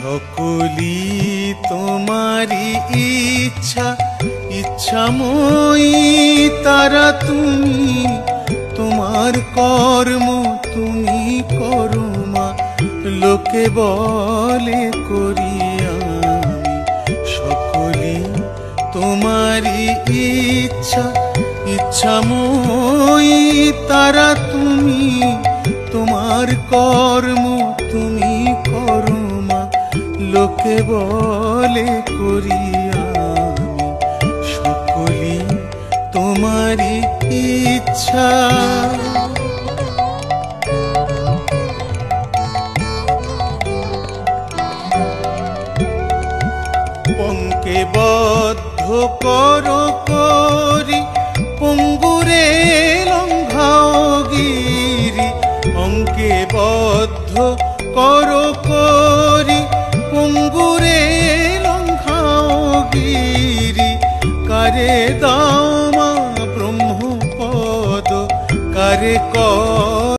সকলি তোমারি ইচ্ছা, ইচ্ছাময়ী তারা তুমি, তোমার কর্ম তুমি করো মা। লোকে বলে করি আমি, সকলি তোমারি ইচ্ছা, ইচ্ছাময়ী তারা তুমি, তোমার কর্ম তুমি করো মা। লোকে বলে করি আমি, সকলি তোমারি ইচ্ছা। পঙ্কে বদ্ধ করো করি, পঙ্গুরে লঙ্ঘাও গিরি। অঙ্কে বদ্ধ করো করি, পঙ্গুরে লঙ্ঘাও গিরি। কারে দাও মা ব্রহ্মপদ, কারে